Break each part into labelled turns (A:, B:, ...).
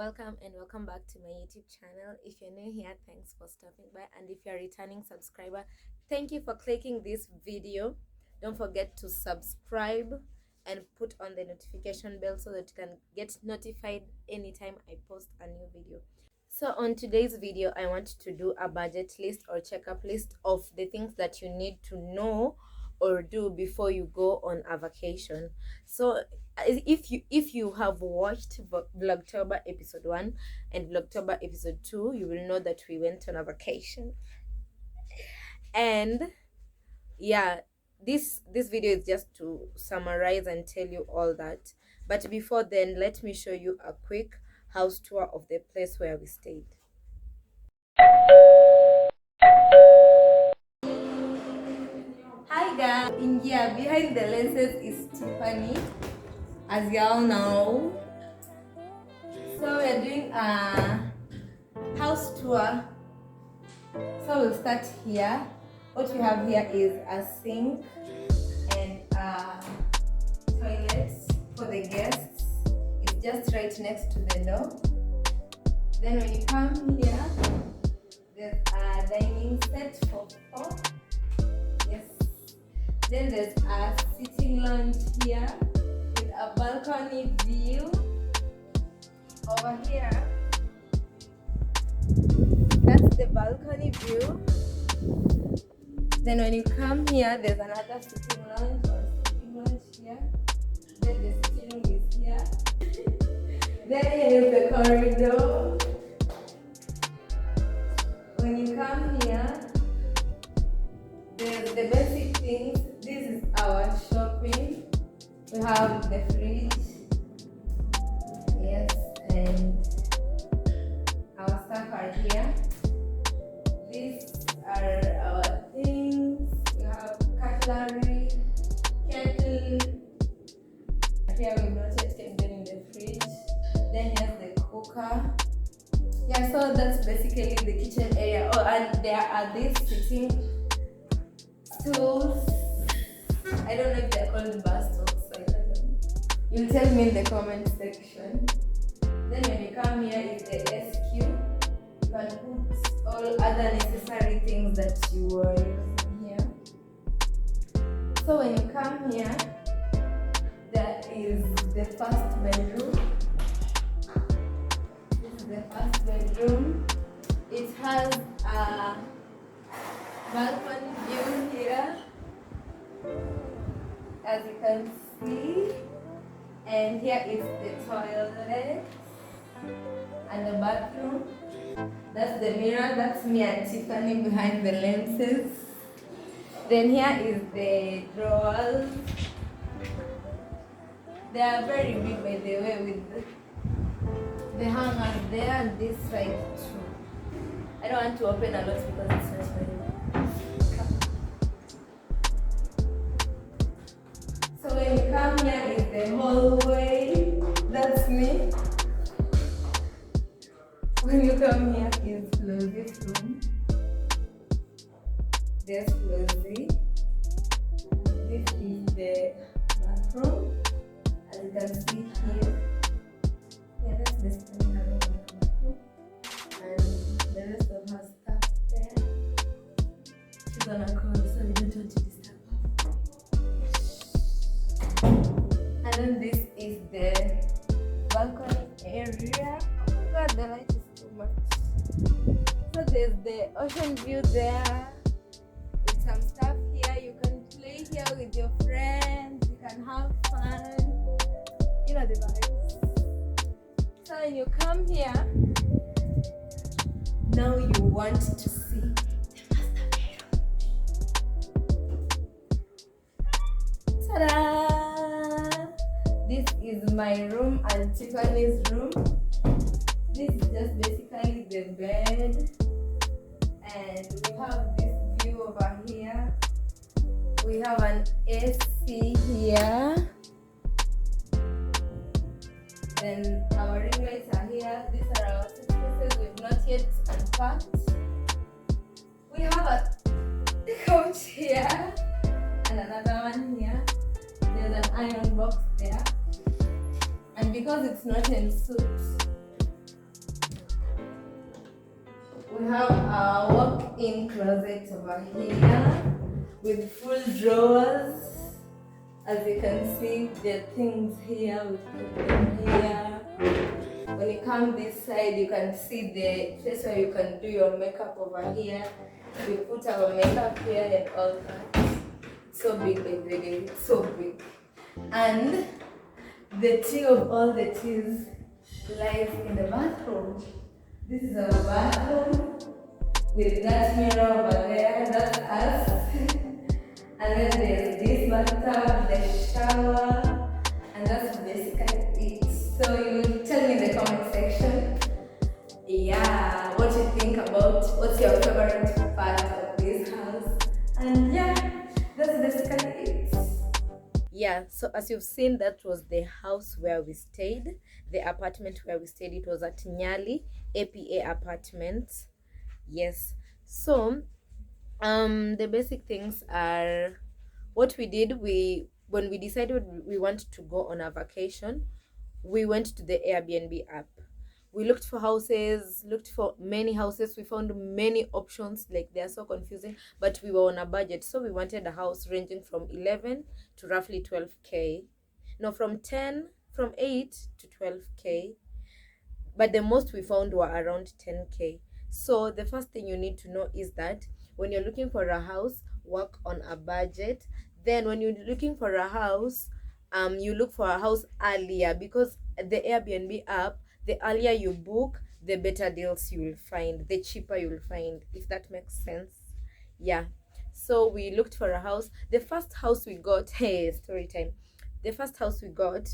A: Welcome and welcome back to my YouTube channel. If you're new here, thanks for stopping by, and if you're a returning subscriber, thank you for clicking this video. Don't forget to subscribe and put on the notification bell so that you can get notified anytime I post a new video. So on today's video, I want to do a budget list or checkup list of the things that you need to know or do before you go on a vacation. So if you have watched Vlogtober episode 1 and Vlogtober episode 2, you will know that we went on a vacation. And yeah, this video is just to summarize and tell you all that. But before then, let me show you a quick house tour of the place where we stayed. Hi guys, behind the lenses is Tiffany, as y'all know. So we're doing a house tour. So we'll start here. What we have here is a sink and a toilet for the guests. It's just right next to the door. Then when you come here, there's a dining set for 4. Yes. Then there's a sitting lounge here with a balcony view. Over here, that's the balcony view. Then when you come here, there's another sitting lounge or sitting lounge here. Then the sitting room is here. Then here is the corridor. When you come here, there's the basic things. This is our shopping. We have the fridge. Yes, and our stuff are here. These are our things. We have cutlery, kettle. Here we've not yet kept them in the fridge. Then here's the cooker. Yeah, so that's basically the kitchen area. Oh, and there are these sitting stools. I don't know if they're called bar stools, so I don't know. You'll tell me in the comment section. Then when you come here is the SQ. You can put all other necessary things that you were using here. So when you come here, there is the first bedroom. This is the first bedroom. It has a balcony view here, as you can see. And here is the toilet and the bathroom. That's the mirror. That's me and Tiffany behind the lenses. Then here is the drawers. They are very big, by the way, with the hangers there and this side too. I don't want to open a lot because it's not very big. So when you come here is the hallway. That's me. When you come here is Flosie's room. There's Flosie. This is the bathroom. As you can see here. Yeah, that's the standing room of the bathroom. And the rest of her stuff there. She's on a call, so we don't want to disturb her. And then this is the balcony area. Oh my god, the light is too much. So there's the ocean view there with some stuff here. You can play here with your friends. You can have fun. You know the vibes. So when you come here, now you want to see the master bedroom. Ta-da! This is my room and Tiffany's room. This is just basically the bed, and we have this view over here. We have an AC here. Then our ring lights are here. These are our suitcases we've not yet unpacked. We have a couch here and another one here. There's an iron box there. And because it's not in suit, We have a walk-in closet over here with full drawers. As you can see, there are things here, we put them here. When you come this side, you can see the place where you can do your makeup over here. We put our makeup here and all that. It's so big, it's so big. And the tea of all the teas lies in the bathroom. This is our bathroom with that mirror over there, that's us. And then there's this bathtub, the shower, and that's basically it. So you tell me in the comment section, yeah, what you think about, what's your favorite part of this house, and yeah, that's basically it. Yeah, so as you've seen, that was the house where we stayed, the apartment where we stayed. It was at Nyali APA Apartments. Yes. So the basic things are what we did. When we decided we want to go on a vacation, we went to the Airbnb app. We looked for houses, looked for many houses. We found many options, like they are so confusing, but we were on a budget, so we wanted a house ranging from 11 to roughly 12k. No, from 8 to 12k, but the most we found were around 10k. So the first thing you need to know is that when you're looking for a house, work on a budget. Then when you're looking for a house, you look for a house earlier, because the Airbnb app, the earlier you book, the better deals you will find, the cheaper you will find, if that makes sense. Yeah. So we looked for a house. The first house we got, hey, story time. The first house we got,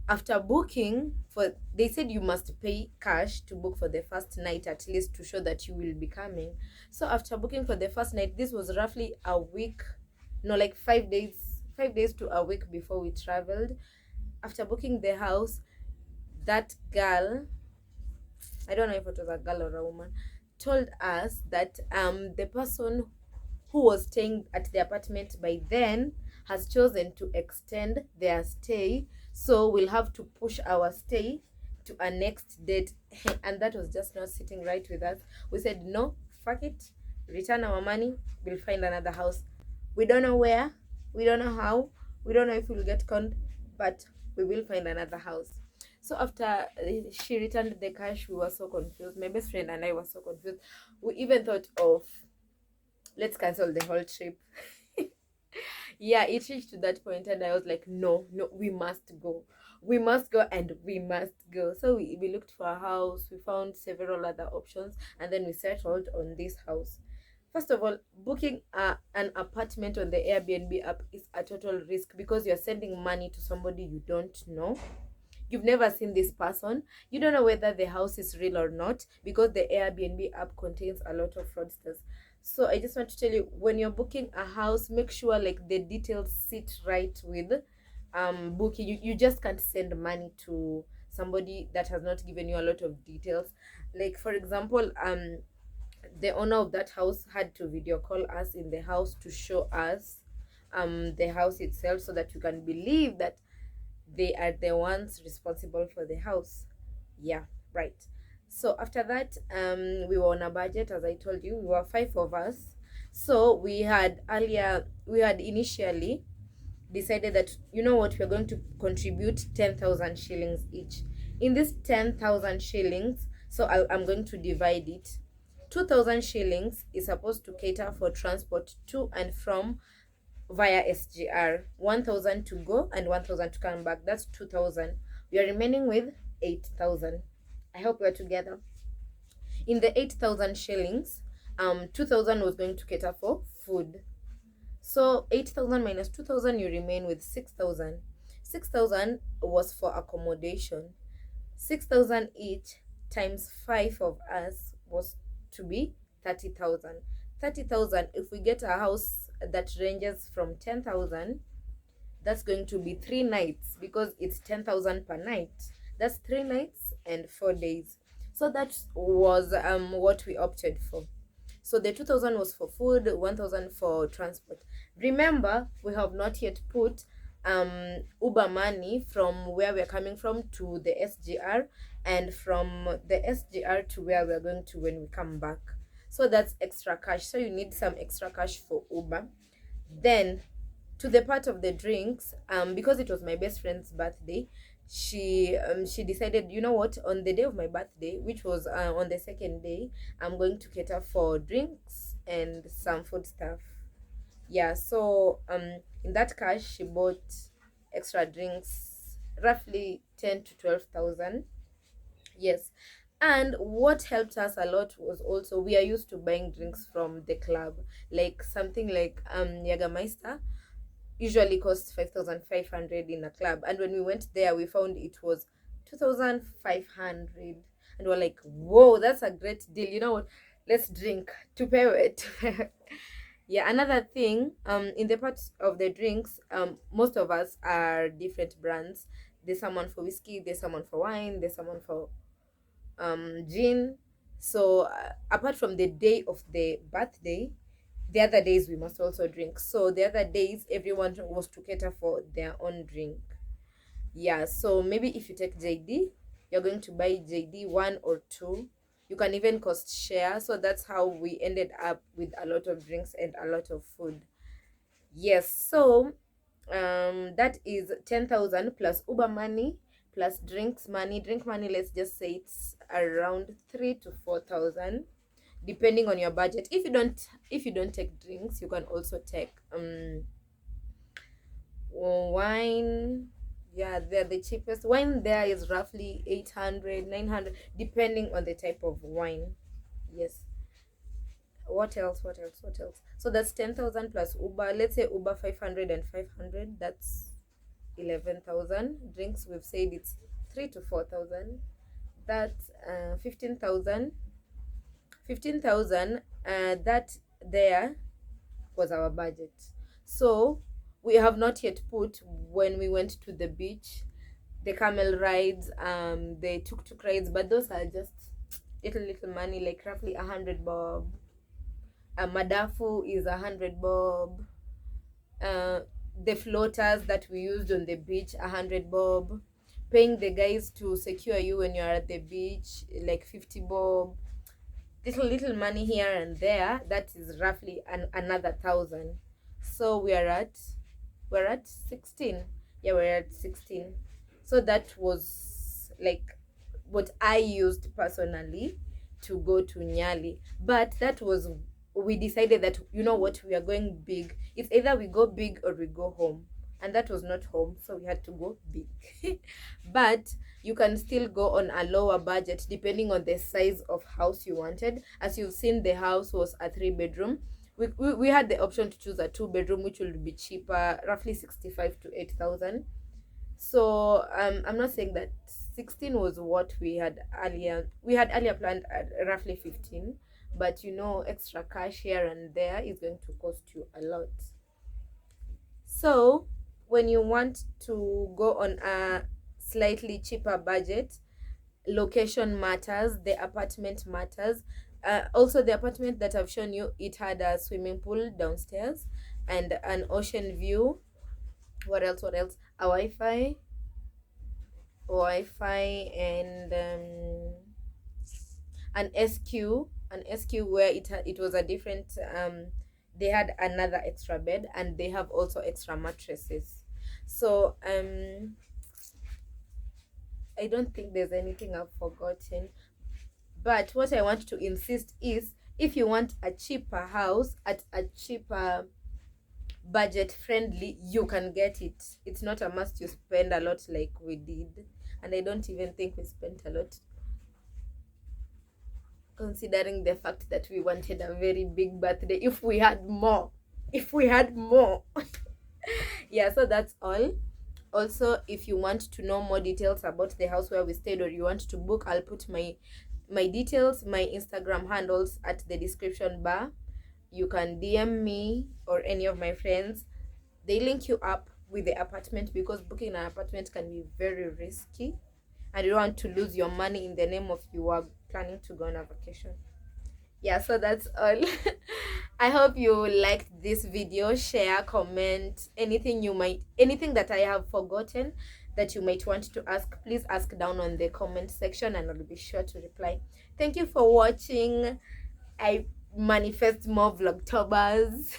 A: after booking for, they said you must pay cash to book for the first night, at least to show that you will be coming. So after booking for the first night, this was roughly a week, no, like 5 days to a week before we traveled. After booking the house, that girl, I don't know if it was a girl or a woman, told us that the person who was staying at the apartment by then has chosen to extend their stay, so we'll have to push our stay to a next date. And that was just not sitting right with us. We said no, fuck it, return our money, we'll find another house. We don't know where, we don't know how, we don't know if we'll get conned, but we will find another house. So after she returned the cash, we were so confused. My best friend and I were so confused. We even thought of, let's cancel the whole trip. Yeah, it reached to that point, and I was like, no, we must go, and we must go. So we looked for a house, we found several other options, and then we settled on this house. First of all, booking an apartment on the Airbnb app is a total risk, because you're sending money to somebody you don't know. You've never seen this person. You don't know whether the house is real or not, because the Airbnb app contains a lot of fraudsters. So I just want to tell you, when you're booking a house, make sure like the details sit right with booking. You just can't send money to somebody that has not given you a lot of details. Like for example, the owner of that house had to video call us in the house to show us the house itself, so that you can believe that they are the ones responsible for the house. Yeah, right. So after that, we were on a budget. As I told you, we were 5 of us. So we had initially decided that, you know what, we're going to contribute 10,000 shillings each. In this 10,000 shillings, so I'm going to divide it. 2,000 shillings is supposed to cater for transport to and from via SGR, 1,000 to go and 1,000 to come back. That's 2,000. We are remaining with 8,000. I hope we're together. In the 8,000 shillings, 2,000 was going to cater for food. So 8,000 minus 2,000, you remain with 6,000. 6,000 was for accommodation. 6,000 each times 5 of us was to be 30,000. 30,000, if we get a house that ranges from 10,000, that's going to be 3 nights, because it's 10,000 per night. That's 3 nights and 4 days. So that was what we opted for. So the 2,000 was for food, 1,000 for transport. Remember, we have not yet put Uber money from where we're coming from to the SGR, and from the SGR to where we're going to when we come back. So that's extra cash. So you need some extra cash for Uber. Then to the part of the drinks, because it was my best friend's birthday, she decided, you know what, on the day of my birthday, which was on the second day, I'm going to cater for drinks and some food stuff. Yeah, so in that cash she bought extra drinks, roughly 10 to 12,000. Yes. And what helped us a lot was also we are used to buying drinks from the club, like something like Jagermeister usually costs 5,500 in a club, and when we went there we found it was 2,500, and we're like, whoa, that's a great deal. You know what, let's drink to pay it. Yeah, another thing, in the parts of the drinks, most of us are different brands. There's someone for whiskey, there's someone for wine, there's someone for gin. So apart from the day of the birthday, the other days we must also drink. So the other days everyone was to cater for their own drink. Yeah, so maybe if you take JD, you're going to buy JD one or two. You can even cost share. So that's how we ended up with a lot of drinks and a lot of food. Yes, so that is 10,000 plus Uber money plus drinks money. Drink money, let's just say it's around 3 to 4,000, depending on your budget. If you don't take drinks, you can also take wine. Yeah, they're the cheapest wine. There is roughly 800, 900, depending on the type of wine. Yes. What else? So that's 10,000 plus Uber. Let's say Uber 500 and 500. That's 11,000. Drinks, we've said it's 3 to 4,000. That's 15,000. 15,000. That there was our budget. So we have not yet put when we went to the beach, the camel rides, the tuk-tuk rides, but those are just little money, like roughly 100 bob. Madafu is 100 bob. The floaters that we used on the beach, 100 bob. Paying the guys to secure you when you're at the beach, like 50 bob. Little money here and there. That is roughly another 1,000. So we're at 16. Yeah, we're at 16. So that was like what I used personally to go to Nyali. But that was, we decided that, you know what, we are going big. It's either we go big or we go home. And that was not home, so we had to go big. But you can still go on a lower budget depending on the size of house you wanted. As you've seen, the house was a 3 bedroom. We had the option to choose a 2 bedroom, which will be cheaper, roughly 65 to 8,000. So I'm not saying that 16 was what we had earlier. We had earlier planned at roughly 15, but you know, extra cash here and there is going to cost you a lot. So when you want to go on a slightly cheaper budget, location matters, the apartment matters. Also, the apartment that I've shown you, it had a swimming pool downstairs and an ocean view. What else? A Wi-Fi, and an SQ where it was a different. They had another extra bed, and they have also extra mattresses. So I don't think there's anything I've forgotten. But what I want to insist is, if you want a cheaper house at a cheaper budget friendly, you can get it. It's not a must you spend a lot like we did, and I don't even think we spent a lot, considering the fact that we wanted a very big birthday. If we had more, yeah. So that's all. Also, if you want to know more details about the house where we stayed, or you want to book, I'll put my details, my Instagram handles at the description bar. You can DM me or any of my friends. They link you up with the apartment, because booking an apartment can be very risky, and you don't want to lose your money in the name of you are planning to go on a vacation. Yeah, so that's all. I hope you liked this video. Share, comment, anything that I have forgotten that you might want to ask, please ask down on the comment section and I'll be sure to reply. Thank you for watching. I manifest more vlogtobers.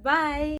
A: Bye.